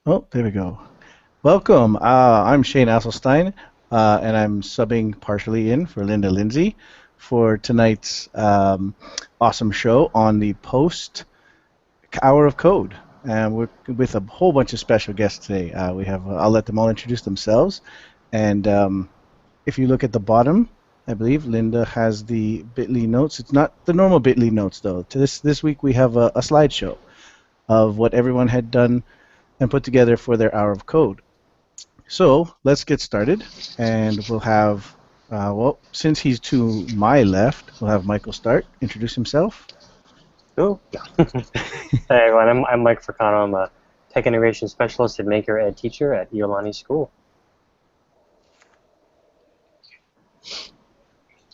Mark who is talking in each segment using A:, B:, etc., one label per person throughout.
A: Oh, there we go. Welcome. I'm Shane Asselstein, and I'm subbing partially in for Linda Lindsay for tonight's awesome show on the post Hour of Code. And we're with a whole bunch of special guests today. I'll let them all introduce themselves. And if you look at the bottom, I believe Linda has the Bitly notes. It's not the normal Bitly notes though. This week we have a slideshow of what everyone had done and put together for their Hour of Code. So let's get started, and we'll have, well, since he's to my left, we'll have Michael start, introduce himself.
B: Cool. Hey everyone, I'm Mike Furcano. I'm a Tech Integration Specialist and Maker Ed teacher at Iolani School.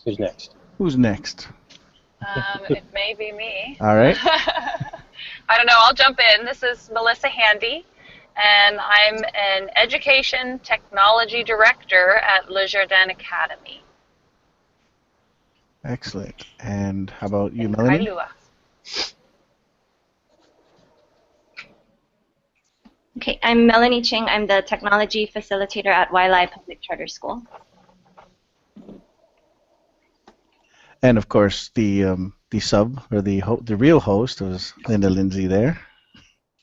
B: Who's next?
A: Who's next?
C: It may be me.
A: All right.
C: I don't know. I'll jump in. This is Melissa Handy, and I'm an Education Technology Director at Le Jardin Academy.
A: Excellent. And how about you,
C: in
A: Melanie?
C: Kailua.
D: Okay, I'm Melanie Ching. I'm the Technology Facilitator at Wai'Alae Public Charter School.
A: And of course, the sub or the real host was Linda Lindsay there.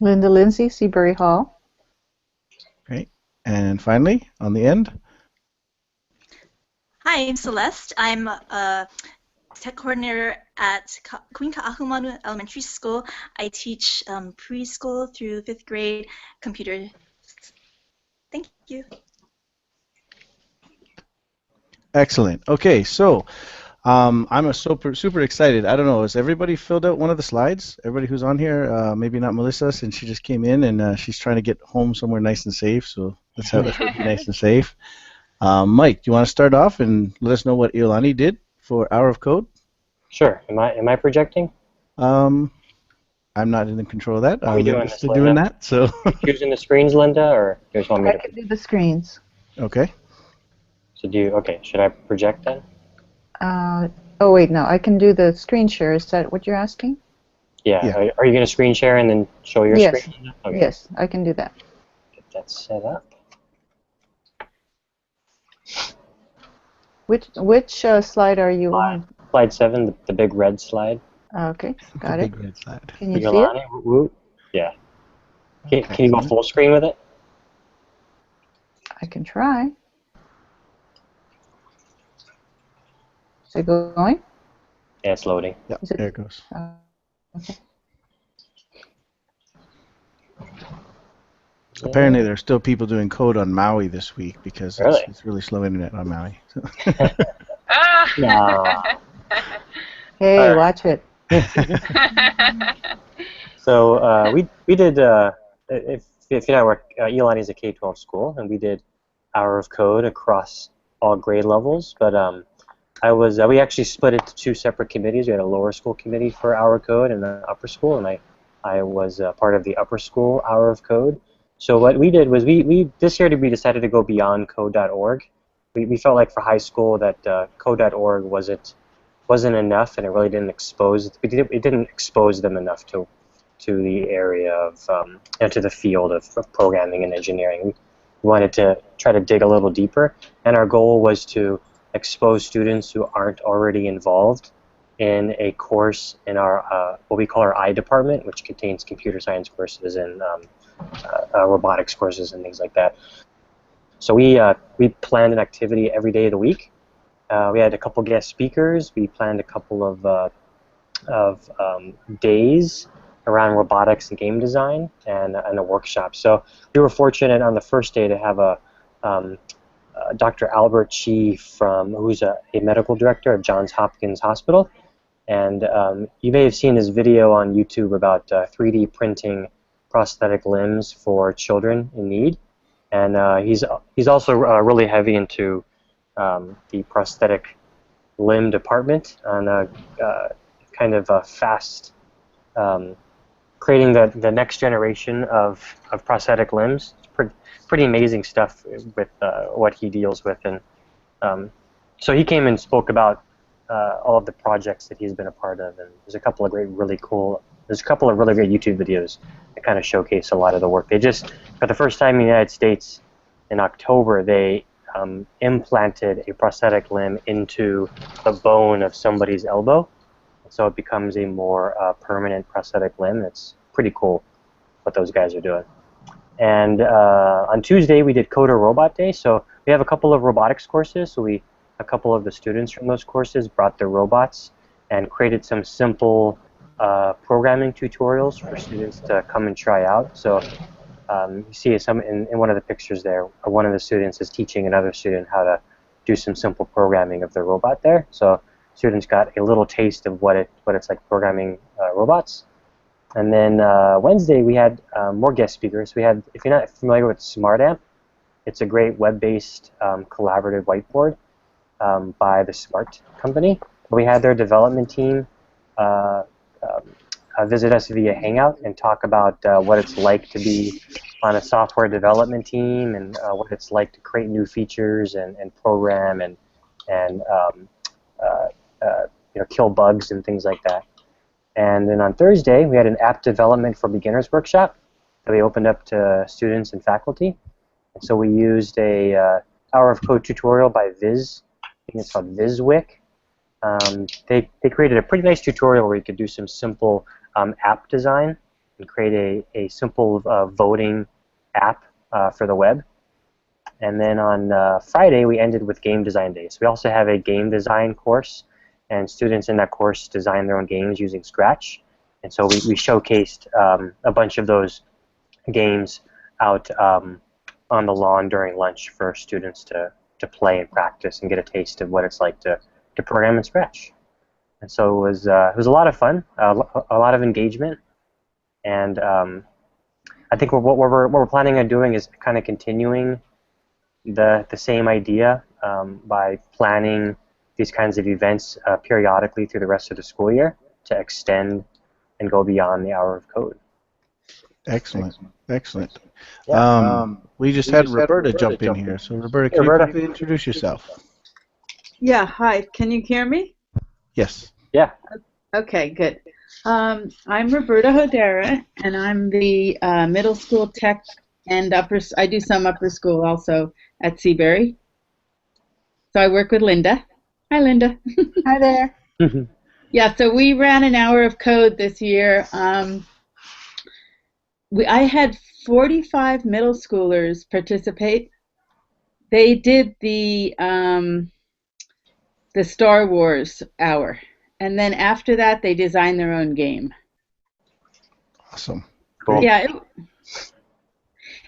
E: Linda Lindsay, Seabury Hall.
A: Great. And finally, on the end.
F: Hi, I'm Celeste. I'm a tech coordinator at Queen Kaahumanu Elementary School. I teach preschool through 5th grade computer. Thank you.
A: Excellent. Okay, so I'm super excited. I don't know, has everybody filled out one of the slides? Everybody who's on here, maybe not Melissa, since she just came in and she's trying to get home somewhere nice and safe. So let's have it nice and safe. Mike, do you want to start off and let us know what Iolani did for Hour of Code?
B: Sure. Am I projecting?
A: I'm not in control of that.
B: Are we doing this, Linda?
A: doing that, so.
B: Choosing the screens, Linda, or you just want me
E: I
B: to?
E: can do the screens.
A: Okay.
B: So okay, should I project then?
E: Oh wait, no, I can do the screen share. Is that what you're asking?
B: Yeah.
A: Yeah.
B: Are you going to screen share and then show your
E: Yes.
B: screen? Linda? Okay.
E: Yes, I can do that.
B: Get that set up.
E: Which slide are you on?
B: Slide 7, the big red slide.
E: Okay, got
A: The
E: it.
A: big red slide.
E: Can you see it?
B: Iolani, woo. Yeah. Can you go full screen with it?
E: I can try. Is it going?
B: Yeah, it's loading.
A: Yep,
E: Is it-
A: there it goes.
E: Okay.
A: Apparently, there's still people doing code on Maui this week because
B: Really?
A: it's really slow internet on Maui. So.
C: Ah!
B: No.
E: Hey,
B: All right.
E: watch it.
B: So we did if you know, Iolani is a K-12 school, and we did Hour of Code across all grade levels. But we actually split it to 2 separate committees. We had a lower school committee for Hour of Code and an upper school, and I was part of the upper school Hour of Code. So what we did was we this year we decided to go beyond code.org. We felt like for high school that code.org wasn't enough, and it really didn't expose. It didn't expose them enough to the area of to the field of programming and engineering. We wanted to try to dig a little deeper, and our goal was to expose students who aren't already involved in a course in our what we call our I department, which contains computer science courses and robotics courses and things like that. So we planned an activity every day of the week. We had a couple guest speakers. We planned a couple of days around robotics and game design and a workshop. So we were fortunate on the first day to have Dr. Albert Chi who's a medical director at Johns Hopkins Hospital. And you may have seen his video on YouTube about 3D printing prosthetic limbs for children in need. And he's also really heavy into the prosthetic limb department and kind of fast creating the next generation of prosthetic limbs. It's pretty amazing stuff with what he deals with. And so he came and spoke about all of the projects that he's been a part of. And there's a couple of really cool there's a couple of really great YouTube videos that kind of showcase a lot of the work. They just, for the first time in the United States, in October, they implanted a prosthetic limb into the bone of somebody's elbow, so it becomes a more permanent prosthetic limb. It's pretty cool what those guys are doing. And on Tuesday, we did Coder Robot Day. So we have a couple of robotics courses. So a couple of the students from those courses brought their robots and created some simple programming tutorials for students to come and try out. So you see in one of the pictures there, one of the students is teaching another student how to do some simple programming of the robot there. So students got a little taste of what it's like programming robots. And then Wednesday we had more guest speakers. We had, if you're not familiar with SmartAmp, it's a great web-based collaborative whiteboard by the Smart company. We had their development team visit us via Hangout and talk about what it's like to be on a software development team and what it's like to create new features and program and kill bugs and things like that. And then on Thursday, we had an app development for beginners workshop that we opened up to students and faculty. And so we used a Hour of Code tutorial by Viz. I think it's called VizWick. They created a pretty nice tutorial where you could do some simple app design and create a simple voting app for the web. And then on Friday, we ended with Game Design Day. So we also have a game design course, and students in that course design their own games using Scratch. And so we showcased a bunch of those games out on the lawn during lunch for students to play and practice and get a taste of what it's like to program in Scratch. And so it was a lot of fun, a lot of engagement, and I think what we're planning on doing is kind of continuing the same idea by planning these kinds of events periodically through the rest of the school year to extend and go beyond the Hour of Code.
A: Excellent, excellent.
B: Yeah.
A: We just had Roberta jump in here. So Roberta, can you quickly introduce yourself?
G: Yeah, hi. Can you hear me?
A: Yes.
B: Yeah.
G: Okay, good. I'm Roberta Hodera, and I'm the middle school tech and I do some upper school also at Seabury. So I work with Linda. Hi, Linda.
E: Hi there.
G: Yeah, so we ran an Hour of Code this year. I had 45 middle schoolers participate. They did the Star Wars hour, and then after that, they designed their own game.
A: Awesome.
B: Cool.
G: Yeah,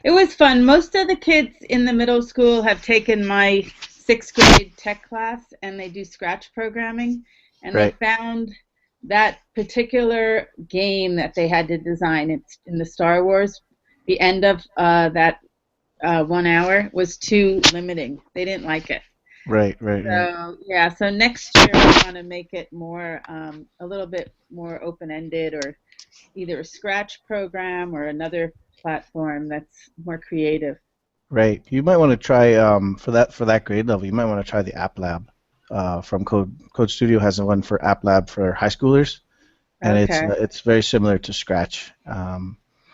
G: it was fun. Most of the kids in the middle school have taken my 6th grade tech class, and they do Scratch programming, and
A: Right.
G: they found that particular game that they had to design, it's in the Star Wars, the end of that 1 hour was too limiting. They didn't like it.
A: Right.
G: So yeah, so next year we want to make it more, a little bit more open-ended, or either a Scratch program or another platform that's more creative.
A: Right. You might want to try for that grade level. You might want to try the App Lab from Code Studio has one for App Lab for high schoolers, and
G: Okay.
A: it's very similar to Scratch.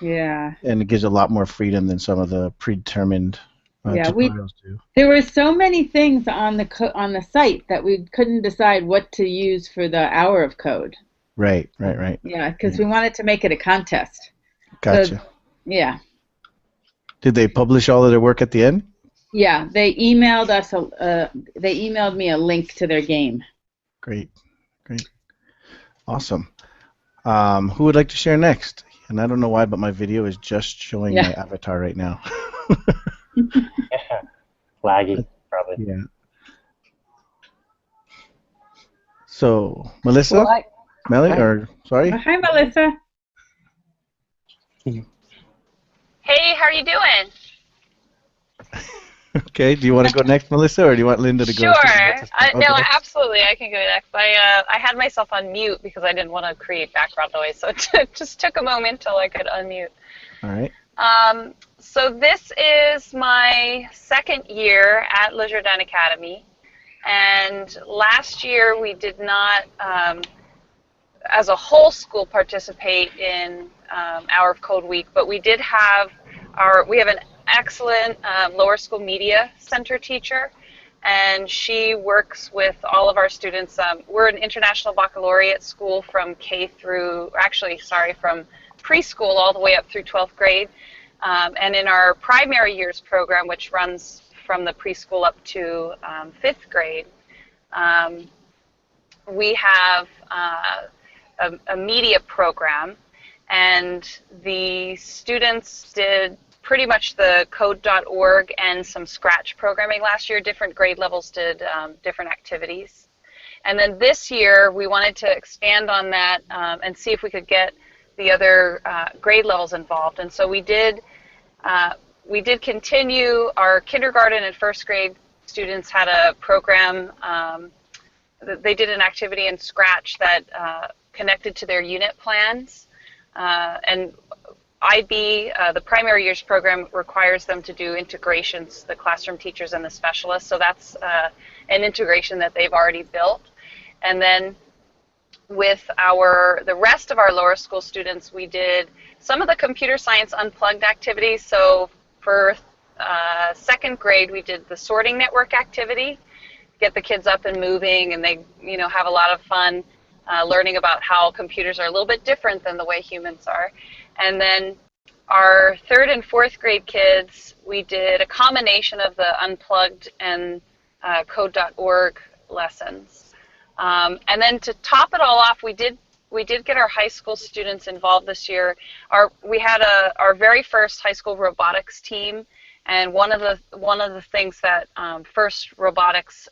G: Yeah.
A: And it gives a lot more freedom than some of the predetermined tutorials do.
G: There were so many things on the site that we couldn't decide what to use for the Hour of Code.
A: Right.
G: Yeah, because we wanted to make it a contest.
A: Gotcha.
G: So, yeah.
A: Did they publish all of their work at the end?
G: Yeah, they emailed us. They emailed me a link to their game.
A: Great. Awesome. Who would like to share next? And I don't know why, but my video is just showing my avatar right now.
B: Yeah. Laggy, probably.
A: Yeah. So, Melissa?
B: Well,
A: Melly, or sorry?
G: Hi, Melissa.
C: Hey, how are you doing?
A: Okay, do you want to go next, Melissa, or do you want Linda to go?
C: Sure.
A: Okay.
C: No, absolutely. I can go next. I had myself on mute because I didn't want to create background noise, so it just took a moment till I could unmute.
A: All right.
C: So this is my 2nd year at Le Jardin Academy, and last year we did not as a whole school participate in Hour of Code Week, but we did have we have an excellent lower school media center teacher, and she works with all of our students. We're an international baccalaureate school from from preschool all the way up through 12th grade. And in our primary years program, which runs from the preschool up to 5th grade, we have a media program, and the students did pretty much the code.org and some Scratch programming last year. Different grade levels did different activities. And then this year, we wanted to expand on that and see if we could get the other grade levels involved. And so we did continue. Our kindergarten and first grade students had a program. They did an activity in Scratch that connected to their unit plans. And IB, the primary years program, requires them to do integrations, the classroom teachers and the specialists. So that's an integration that they've already built. And then with the rest of our lower school students, we did some of the computer science unplugged activities. So for 2nd grade, we did the sorting network activity, get the kids up and moving, and they have a lot of fun learning about how computers are a little bit different than the way humans are. And then our 3rd and 4th grade kids, we did a combination of the unplugged and code.org lessons. And then to top it all off, we did get our high school students involved this year. We had our very first high school robotics team, and one of the things that FIRST Robotics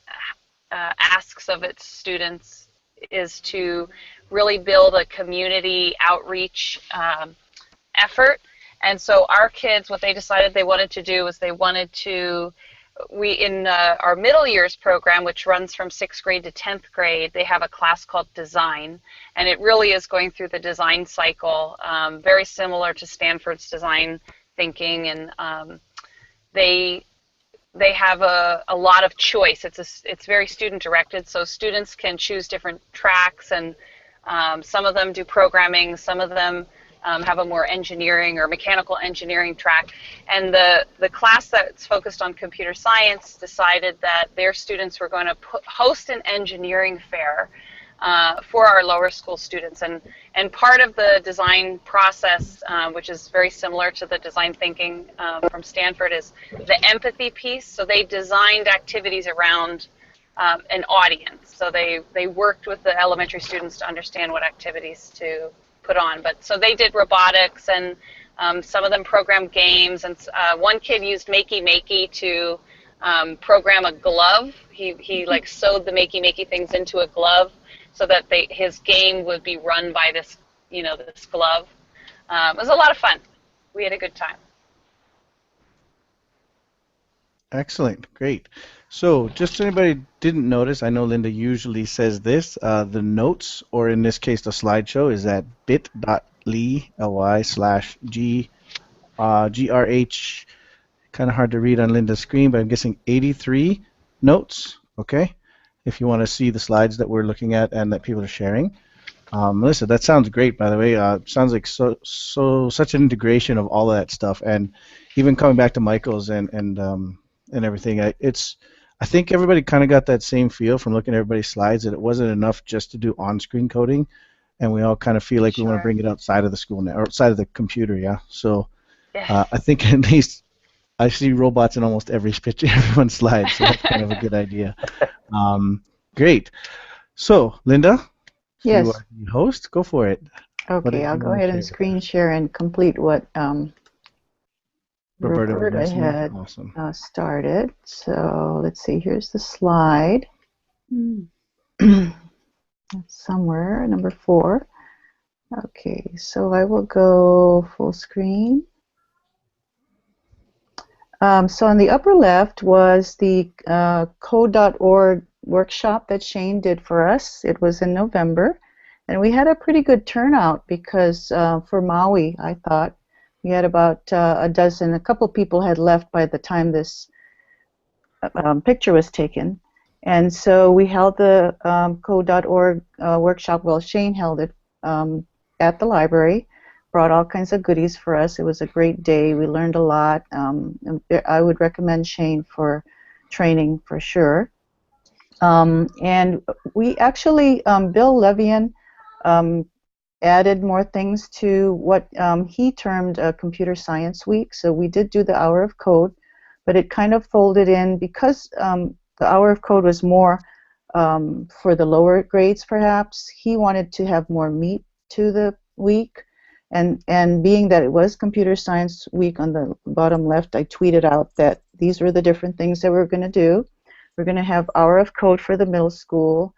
C: asks of its students is to really build a community outreach effort. And so our kids, what they decided they wanted to do was in our middle years program, which runs from 6th grade to 10th grade, they have a class called Design, and it really is going through the design cycle, very similar to Stanford's design thinking, and they have a lot of choice. It's very student directed, so students can choose different tracks, and some of them do programming, some of them have a more engineering or mechanical engineering track. And the class that's focused on computer science decided that their students were going to host an engineering fair for our lower school students. And part of the design process, which is very similar to the design thinking from Stanford, is the empathy piece. So they designed activities around an audience. So they worked with the elementary students to understand what activities to put on. But so they did robotics, and some of them programmed games, and one kid used Makey to program a glove. He like sewed the Makey things into a glove so that his game would be run by this this glove. It was a lot of fun. We had a good time.
A: Excellent, great. So just so anybody didn't notice, I know Linda usually says this, the notes, or in this case the slideshow, is at bit.ly/grh, kind of hard to read on Linda's screen, but I'm guessing 83 notes, okay, if you want to see the slides that we're looking at and that people are sharing. Melissa, that sounds great, by the way. Sounds like such an integration of all of that stuff, and even coming back to Michael's and everything, I think everybody kind of got that same feel from looking at everybody's slides, that it wasn't enough just to do on-screen coding, and we all kind of feel like we want to bring it outside of the school now, or outside of the computer, yeah. So I think at least I see robots in almost every picture, everyone's slide, so that's kind of a good idea. Great. So, Linda,
E: Yes.
A: you are the host. Go for it.
E: Okay, I'll go ahead and screen share and complete what Roberta had started. So let's see, here's the slide. Somewhere, number 4. Okay, so I will go full screen. So on the upper left was the code.org workshop that Shane did for us. It was in November, and we had a pretty good turnout because for Maui, I thought, we had about a couple people had left by the time this picture was taken. And so we held the code.org workshop, well, Shane held it at the library, brought all kinds of goodies for us. It was a great day. We learned a lot. And I would recommend Shane for training for sure. And we actually, Bill Levian added more things to what he termed Computer Science Week. So we did do the Hour of Code, but it kind of folded in because the Hour of Code was more for the lower grades perhaps. He wanted to have more meat to the week. And being that it was Computer Science Week on the bottom left, I tweeted out that these were the different things that we're going to do. We're going to have Hour of Code for the middle school.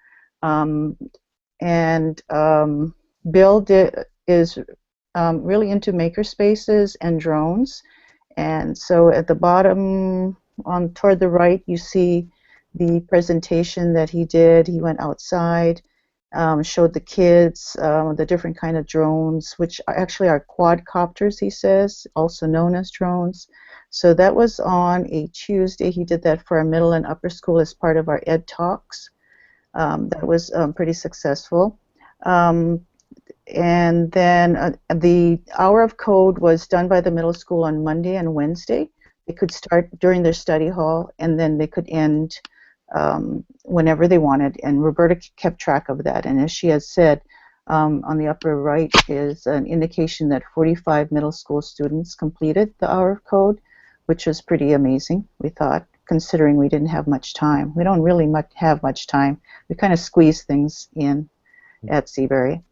E: Bill is really into makerspaces and drones. And so at the bottom, toward the right, you see the presentation that he did. He went outside, showed the kids the different kind of drones, which actually are quadcopters, he says, also known as drones. So that was on a Tuesday. He did that for our middle and upper school as part of our Ed Talks. That was pretty successful. And then the Hour of Code was done by the middle school on Monday and Wednesday. They could start during their study hall, and then they could end whenever they wanted. And Roberta kept track of that. And as she has said, on the upper right is an indication that 45 middle school students completed the Hour of Code, which was pretty amazing, we thought, considering we didn't have much time. We don't really have much time. We kind of squeeze things in at Seabury.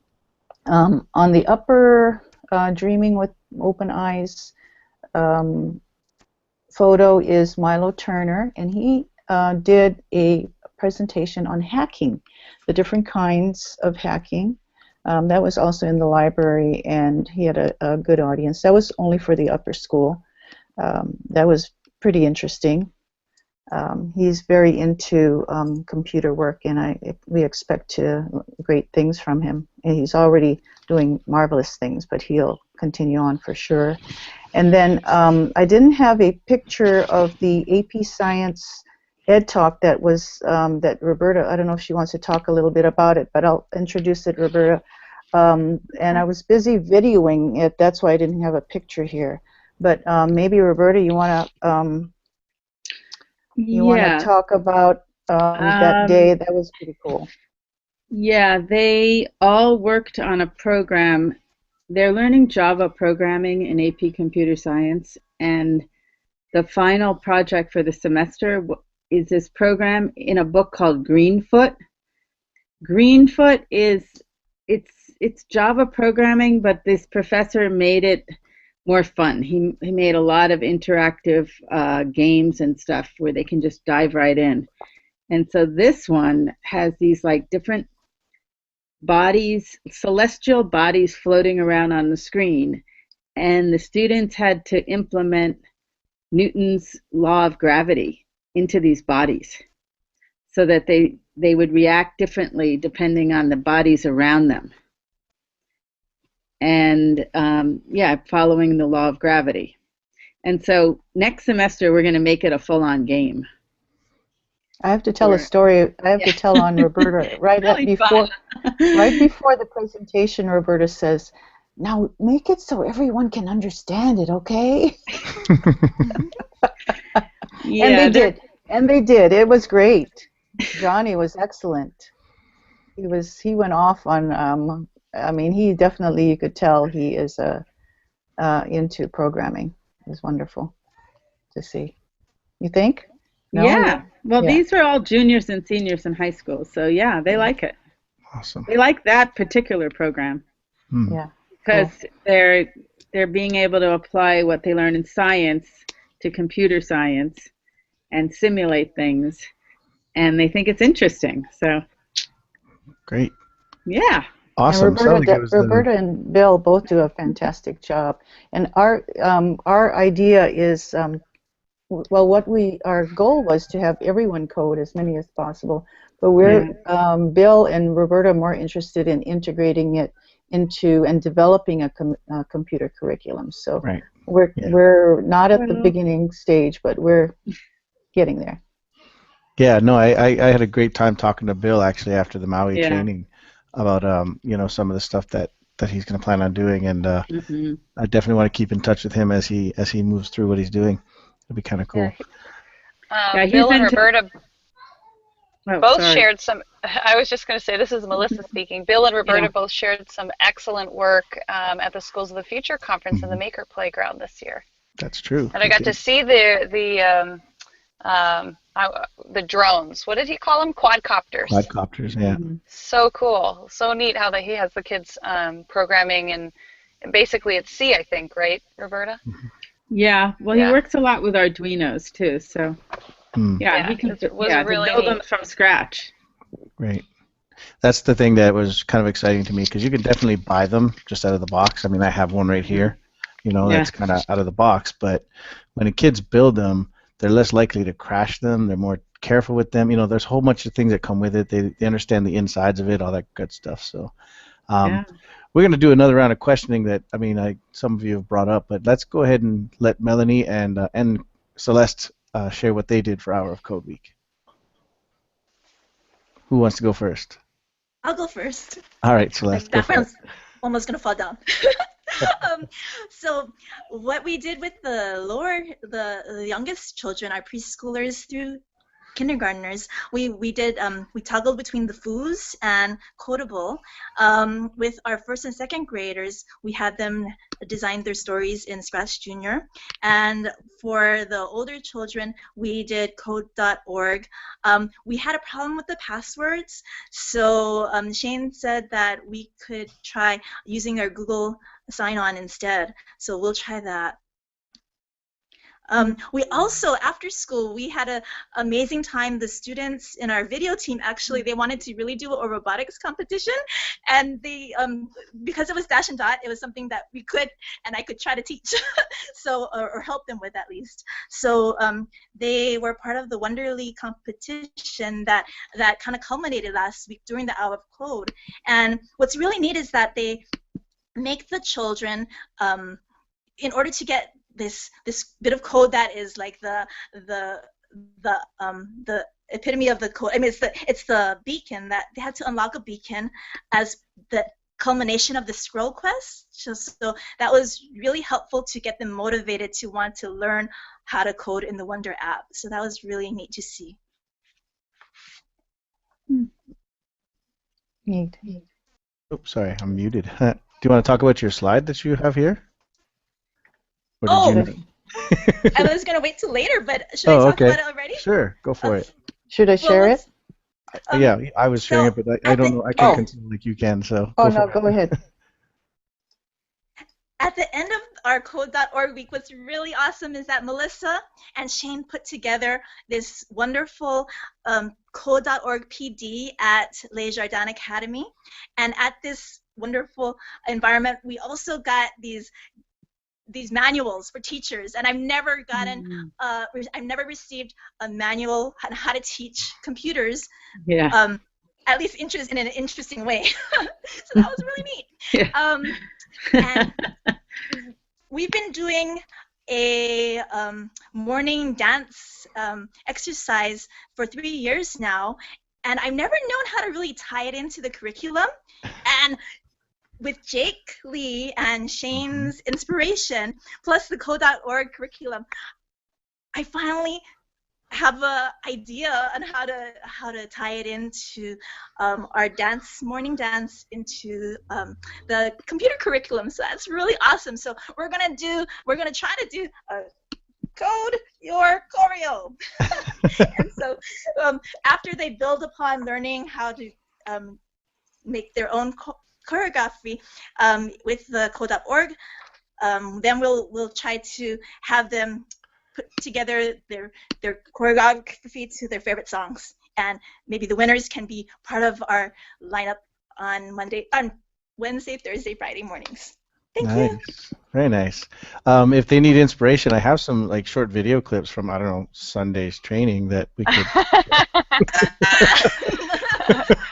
E: On the upper Dreaming with Open Eyes photo is Milo Turner, and he did a presentation on hacking, the different kinds of hacking. That was also in the library, and he had a good audience. That was only for the upper school. That was pretty interesting. He's very into computer work, and we expect great things from him. And he's already doing marvelous things, but he'll continue on for sure. And then I didn't have a picture of the AP Science Ed Talk that was that Roberta. I don't know if she wants to talk a little bit about it, but I'll introduce it, Roberta. And I was busy videoing it. That's why I didn't have a picture here. But maybe Roberta, you want to talk about that day? That was pretty cool.
G: Yeah, they all worked on a program. They're learning Java programming in AP Computer Science, and the final project for the semester is this program in a book called Greenfoot. Greenfoot is it's Java programming, but this professor made it more fun. He made a lot of interactive games and stuff where they can just dive right in. And so this one has these like different bodies, celestial bodies floating around on the screen, and the students had to implement Newton's law of gravity into these bodies so that they would react differently depending on the bodies around them. And following the law of gravity. And so next semester we're going to make it a full-on game.
E: I have to tell a story. I have to tell on Roberta right before the presentation. Roberta says, "Now make it so everyone can understand it, okay?"
G: Yeah,
E: and they did. It was great. Johnny was excellent. He went off on. I mean, he definitely, you could tell he is into programming. It was wonderful to see. You think? No?
G: Yeah. Well, these were all juniors and seniors in high school, so yeah, they like it.
A: Awesome.
G: They like that particular program.
E: Yeah.
G: Because they're being able to apply what they learn in science to computer science and simulate things, and they think it's interesting. So.
A: Great.
G: Yeah.
A: Awesome.
E: And Roberta and Bill both do a fantastic job. And our idea is, our goal was to have everyone code, as many as possible. But Bill and Roberta are more interested in integrating it into and developing a computer curriculum. So we're not at the beginning stage, but we're getting there.
A: Yeah, no, I had a great time talking to Bill actually after the Maui training. you know, some of the stuff that he's going to plan on doing, and
G: Mm-hmm.
A: I definitely want to keep in touch with him as he moves through what he's doing. It'll be kind of
C: Yeah.
A: cool.
G: Yeah, he's
C: Bill and
G: into.
C: Roberta
G: Oh,
C: both
G: sorry.
C: shared some. I was just going to say, this is Melissa speaking. Bill and
G: Yeah.
C: Roberta both shared some excellent work at the Schools of the Future conference in the
A: Mhm.
C: Maker Playground this year,
A: That's true.
C: and I got to see the drones. What did he call them? Quadcopters.
A: Quadcopters, yeah.
G: Mhm.
C: So cool. So neat how he has the kids programming, and basically it's C, I think, right, Roberta?
G: Yeah. Well, he
C: Yeah.
G: works a lot with Arduinos too, so
A: Hmm.
G: yeah,
C: Yeah,
G: he can
C: it was
G: to
C: really
G: build them
C: neat.
G: from scratch.
A: Right. That's the thing that was kind of exciting to me, because you can definitely buy them just out of the box. I mean, I have one right here, you know,
G: Yeah.
A: that's kind of out of the box. But when the kids build them, they're less likely to crash them. They're more careful with them. You know, there's a whole bunch of things that come with it. They understand the insides of it, all that good stuff. So
G: Yeah.
A: we're going to do another round of questioning that, I mean, some of you have brought up, but let's go ahead and let Melanie and Celeste share what they did for Hour of Code Week. Who wants to go first?
F: I'll go first.
A: All right, Celeste,
F: My
A: go for it.
F: background's almost gonna fall down. So what we did with the youngest children, our preschoolers through kindergartners, we toggled between the foos and Codable. With our first and second graders, we had them design their stories in Scratch Junior, and for the older children, we did code.org. We had a problem with the passwords, so Shane said that we could try using our Google sign-on instead. So we'll try that. We also, after school, we had an amazing time. The students in our video team, actually, they wanted to really do a robotics competition, and they, because it was Dash and Dot, it was something that we could, and I could try to teach, so or help them with at least. So they were part of the Wonderly competition that kind of culminated last week during the Hour of Code. And what's really neat is that they make the children, in order to get this bit of code that is like the epitome of the code. I mean, it's the beacon that they had to unlock a beacon as the culmination of the scroll quest. So that was really helpful to get them motivated to want to learn how to code in the Wonder app. So that was really neat to see.
E: Neat.
A: Oops, sorry, I'm muted. Do you want to talk about your slide that you have here? Or did you...
F: I was going to wait till later, but should I talk about it already?
A: Sure, go for it.
E: Should I share it?
A: Yeah, I was sharing it, but I don't know. I can't control like you can, so.
E: Oh, no, go ahead.
F: At the end of our code.org week, what's really awesome is that Melissa and Shane put together this wonderful code.org PD at Jardin Academy. And at this wonderful environment, we also got these manuals for teachers, and I've never gotten, I've never received a manual on how to teach computers.
G: Yeah.
F: At least in an interesting way. So that was really neat.
G: Yeah.
F: And we've been doing a morning dance exercise for 3 years now, and I've never known how to really tie it into the curriculum. And with Jake Lee and Shane's inspiration, plus the code.org curriculum, I finally have an idea on how to tie it into our morning dance into the computer curriculum. So that's really awesome. So we're gonna try to do a code your choreo. And so after they build upon learning how to make their own choreography with the code.org, then we'll try to have them put together their choreography to their favorite songs, and maybe the winners can be part of our lineup on Wednesday, Thursday, Friday mornings. Thank you.
A: Very nice. If they need inspiration, I have some like short video clips from, I don't know, Sunday's training that we could.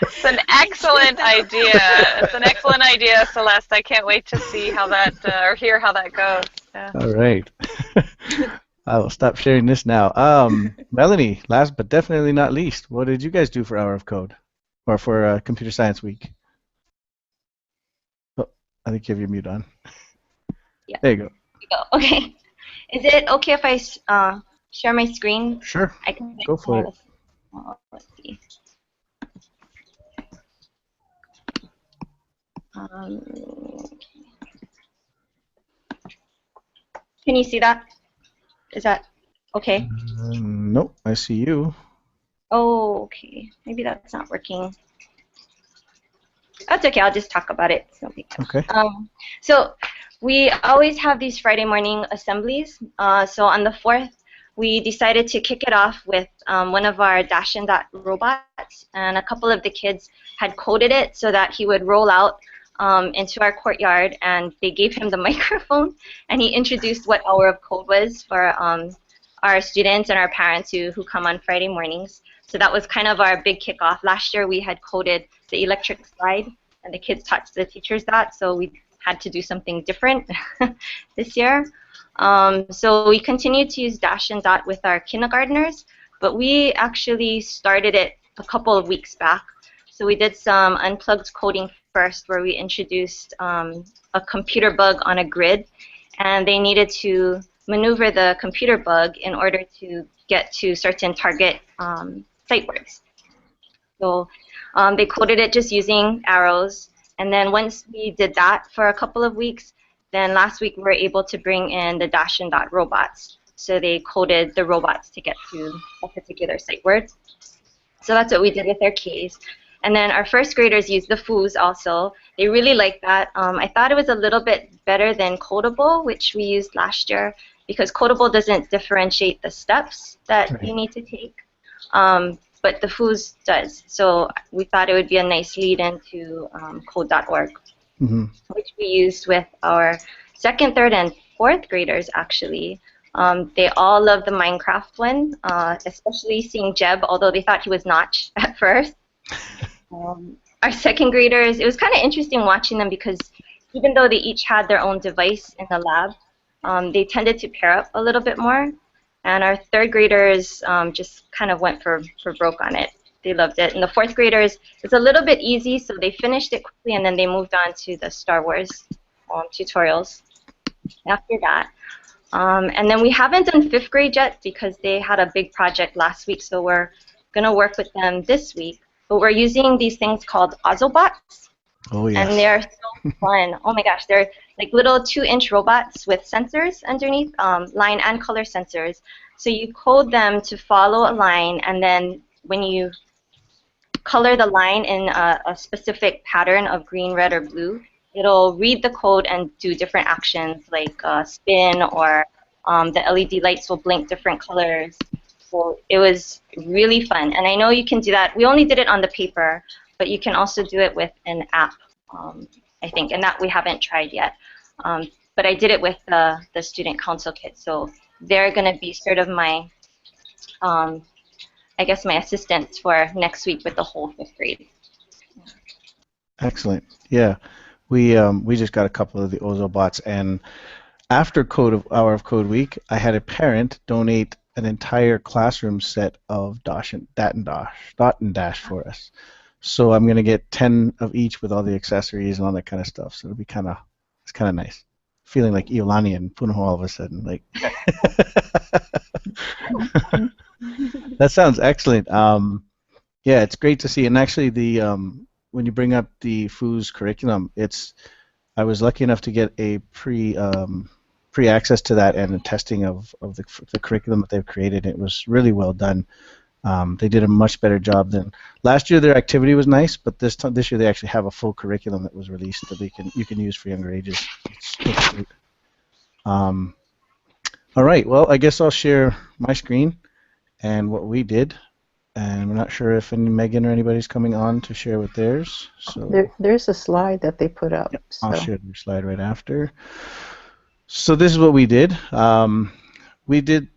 C: It's an excellent idea. It's an excellent idea, Celeste. I can't wait to see how that or hear how that goes. Yeah.
A: All right. I will stop sharing this now. Melanie, last but definitely not least, what did you guys do for Hour of Code or for Computer Science Week? I think you have your mute on.
D: Yeah.
A: There you go.
D: Okay. Is it okay if I share my screen?
A: Sure.
D: I can
A: Go for it.
D: Let's see. Can you see that? Is that okay?
A: Nope, I see you.
D: Oh, okay. Maybe that's not working. That's okay. I'll just talk about it. It's no big deal.
A: Okay.
D: So we always have these Friday morning assemblies. So on the 4th, we decided to kick it off with one of our Dash and Dot robots, and a couple of the kids had coded it so that he would roll out into our courtyard, and they gave him the microphone, and he introduced what Hour of Code was for our students and our parents who come on Friday mornings. So that was kind of our big kickoff. Last year we had coded the electric slide, and the kids taught the teachers that, so we had to do something different this year. So we continued to use Dash and Dot with our kindergartners, but we actually started it a couple of weeks back. So we did some unplugged coding first, where we introduced a computer bug on a grid, and they needed to maneuver the computer bug in order to get to certain target sight words. So they coded it just using arrows, and then once we did that for a couple of weeks, then last week we were able to bring in the Dash and Dot robots. So they coded the robots to get to a particular sight word. So that's what we did with our Ks. And then our first graders used the foos also. They really liked that. I thought it was a little bit better than Codable, which we used last year, because Codable doesn't differentiate the steps that you need to take, but the foos does. So we thought it would be a nice lead into code.org, which we used with our 2nd, 3rd, and 4th graders, actually. They all love the Minecraft one, especially seeing Jeb, although they thought he was Notch at first. Our 2nd graders, it was kind of interesting watching them, because even though they each had their own device in the lab, they tended to pair up a little bit more. And our 3rd graders just kind of went for broke on it. They loved it. And the 4th graders, it's a little bit easy, so they finished it quickly, and then they moved on to the Star Wars tutorials after that. And then we haven't done 5th grade yet, because they had a big project last week, so we're going to work with them this week. But we're using these things called Ozobots.
A: Oh, yes.
D: And they're so fun. Oh my gosh, they're like little 2-inch robots with sensors underneath, line and color sensors. So you code them to follow a line, and then when you color the line in a specific pattern of green, red, or blue, it'll read the code and do different actions, like spin, or the LED lights will blink different colors. So it was really fun. And I know you can do that. We only did it on the paper, but you can also do it with an app, I think, and that we haven't tried yet. But I did it with the student council kit, so they're going to be sort of my, I guess, my assistants for next week with the whole 5th grade.
A: Excellent. Yeah, we just got a couple of the Ozobots, and after Hour of Code Week, I had a parent donate an entire classroom set of Dot and Dash for us. So I'm gonna get 10 of each with all the accessories and all that kind of stuff. So it'll be kind of nice. Feeling like Iolani and Punahou all of a sudden. Like that sounds excellent. Yeah, it's great to see. And actually, the when you bring up the FOOS curriculum, I was lucky enough to get a pre-access to that and the testing of the curriculum that they've created. It was really well done. They did a much better job than last year. Their activity was nice, but this year they actually have a full curriculum that was released that you can use for younger ages. It's great. All right. Well, I guess I'll share my screen and what we did. And I'm not sure if Megan or anybody's coming on to share with theirs. So
E: there's a slide that they put up.
A: Yep,
E: so.
A: I'll share their slide right after. So this is what we did. We did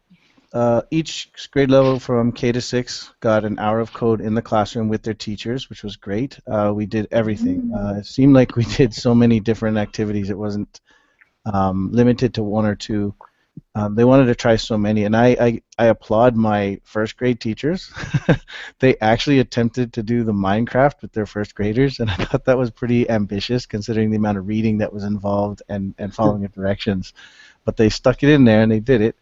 A: each grade level from K to 6 got an hour of code in the classroom with their teachers, which was great. We did everything. It seemed like we did so many different activities. It wasn't limited to 1 or 2 They wanted to try so many, and I applaud my first grade teachers. They actually attempted to do the Minecraft with their first graders, and I thought that was pretty ambitious considering the amount of reading that was involved and following the directions. But they stuck it in there and they did it.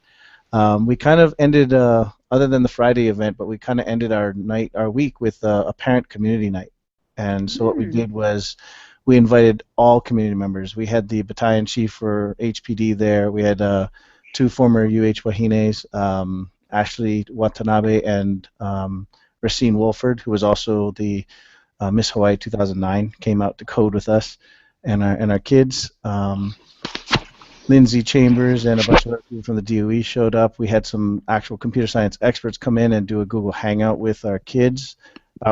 A: We kind of ended, other than the Friday event, but we kind of ended our week with a parent community night. And so what we did was we invited all community members. We had the battalion chief for HPD there. We had two former UH Wahines, Ashley Watanabe and Racine Wolford, who was also the Miss Hawaii 2009, came out to code with us and our kids. Lindsay Chambers and a bunch of other people from the DOE showed up. We had some actual computer science experts come in and do a Google Hangout with our kids,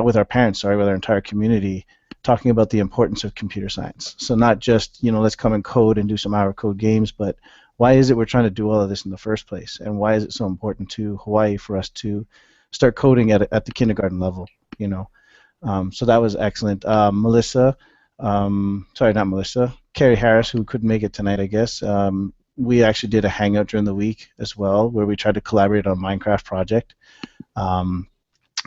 A: with our parents, sorry, with our entire community, talking about the importance of computer science. So not just, let's come and code and do some hour code games, but why is it we're trying to do all of this in the first place? And why is it so important to Hawaii for us to start coding at the kindergarten level, So that was excellent. Carrie Harris, who couldn't make it tonight, I guess. We actually did a hangout during the week as well, where we tried to collaborate on a Minecraft project.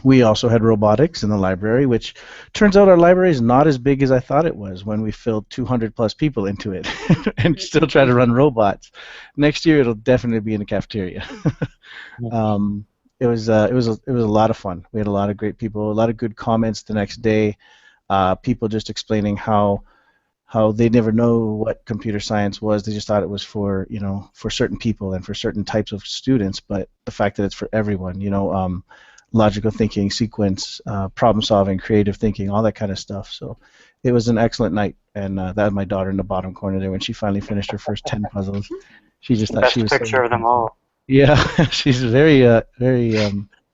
A: We also had robotics in the library, which turns out our library is not as big as I thought it was when we filled 200 plus people into it and still try to run robots. Next year it'll definitely be in the cafeteria. It was a lot of fun. We had a lot of great people, a lot of good comments the next day. People just explaining how they never know what computer science was. They just thought it was for for certain people and for certain types of students. But the fact that it's for everyone, logical thinking, sequence, problem solving, creative thinking, all that kind of stuff. So it was an excellent night. And that was my daughter in the bottom corner there when she finally finished her first 10 puzzles. She just thought
B: Best
A: she was
B: picture of them all.
A: Yeah, she's very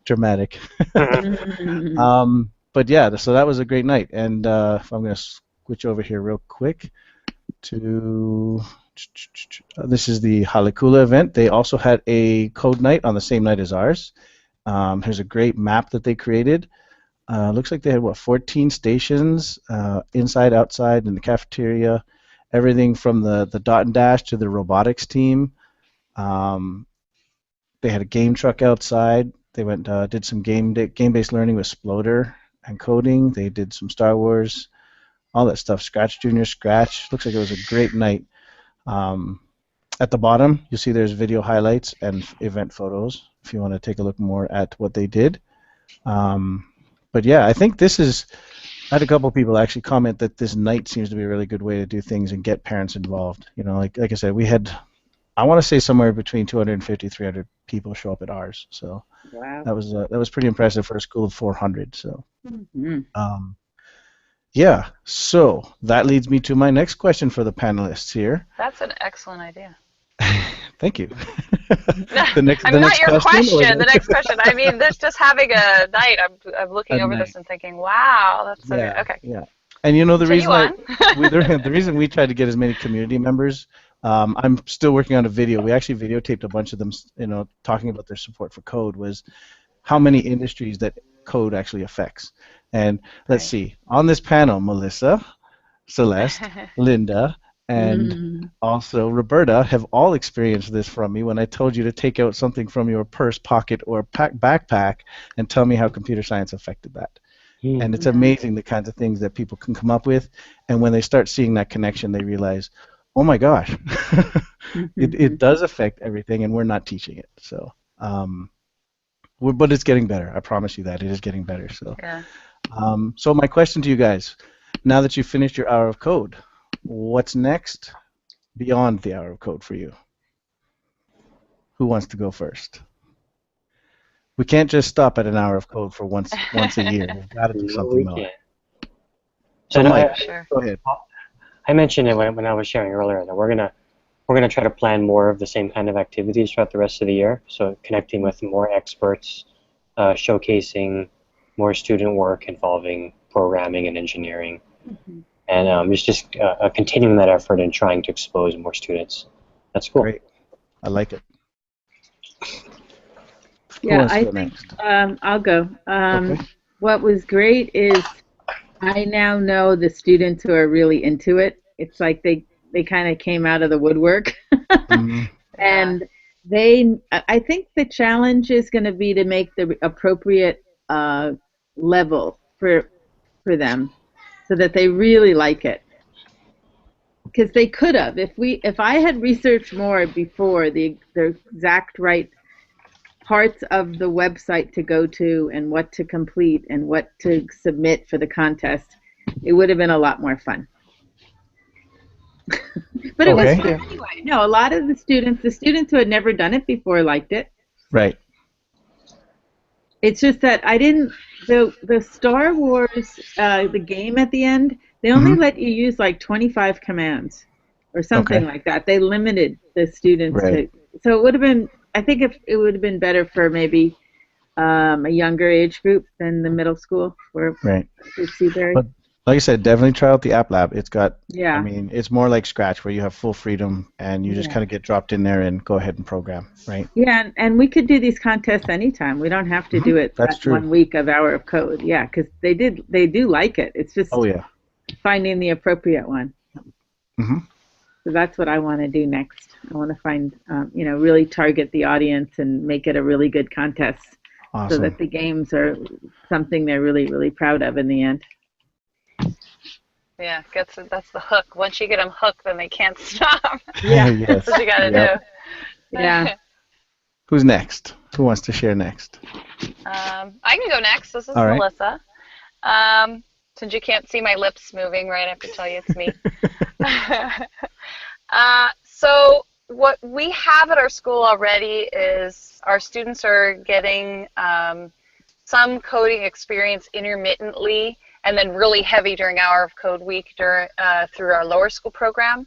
A: dramatic. But yeah, so that was a great night. And if I'm going to switch over here real quick to this is the Halikula event. They also had a code night on the same night as ours. Here's a great map that they created. Looks like they had 14 stations, inside, outside, in the cafeteria. Everything from the dot and dash to the robotics team. They had a game truck outside. They went did some game-based learning with Sploder and coding. They did some Star Wars, all that stuff. Scratch Junior Scratch. Looks like it was a great night. At the bottom, you'll see there's video highlights and event photos if you want to take a look more at what they did. But yeah, I think this is. I had a couple people actually comment that this night seems to be a really good way to do things and get parents involved. Like I said, we had, I want to say somewhere between 250, 300 people show up at ours. So
G: Wow.
A: that was pretty impressive for a school of 400. So. Yeah, so that leads me to my next question for the panelists here.
C: That's an excellent idea.
A: Thank you.
C: Not your question. The next question. I mean, this just having a night. I'm looking over this and thinking, wow, that's so good. Okay.
A: Yeah, and the reason
C: Continue
A: the reason we tried to get as many community members. I'm still working on a video. We actually videotaped a bunch of them, talking about their support for code. Was how many industries that code actually affects. And let's see, on this panel, Melissa, Celeste, Linda, and also Roberta have all experienced this from me when I told you to take out something from your purse, pocket, or backpack and tell me how computer science affected that. And it's amazing the kinds of things that people can come up with, and when they start seeing that connection, they realize, oh my gosh, it does affect everything, and we're not teaching it. So, but it's getting better. I promise you that it is getting better. So.
C: Yeah.
A: So my question to you guys, now that you've finished your hour of code, what's next beyond the hour of code for you? Who wants to go first? We can't just stop at an hour of code for once a year. We've got to do something more. So Mike, go ahead.
B: I mentioned it when I was sharing earlier that we're gonna try to plan more of the same kind of activities throughout the rest of the year. So connecting with more experts, showcasing more student work involving programming and engineering, and it's just continuing that effort and trying to expose more students. That's cool.
A: Great. I like it.
G: Yeah, I think I'll go.
A: Okay.
G: What was great is I now know the students who are really into it. It's like they kind of came out of the woodwork. And I think the challenge is going to be to make the appropriate level for them, so that they really like it. Because they could have, if I had researched more before the exact right parts of the website to go to and what to complete and what to submit for the contest, it would have been a lot more fun. But it was
A: Okay.
G: fun anyway. No, a lot of the students who had never done it before liked it.
A: Right.
G: It's just that I didn't, the Star Wars, the game at the end, they only let you use like 25 commands or something like that. They limited the students to, so it would have been, I think it would have been better for maybe a younger age group than the middle school for Seabury.
A: But like I said, definitely try out the App Lab. It's got,
G: Yeah.
A: I mean, it's more like Scratch where you have full freedom and you just kind of get dropped in there and go ahead and program, right?
G: Yeah, and we could do these contests anytime. We don't have to do it
A: That's true.
G: 1 week of Hour of Code. Yeah, because they do like it. It's just finding the appropriate one. So that's what I want to do next. I want to find, really target the audience and make it a really good contest, so that the games are something they're really, really proud of in the end.
C: Yeah, that's the hook. Once you get them hooked, then they can't stop.
A: Yeah.
C: That's what you got to do.
G: Yeah.
A: Who's next? Who wants to share next?
C: I can go next. This is
A: All right.
C: Melissa. Since you can't see my lips moving, right, I have to tell you it's me. So what we have at our school already is our students are getting some coding experience intermittently, and then really heavy during Hour of Code Week through our lower school program.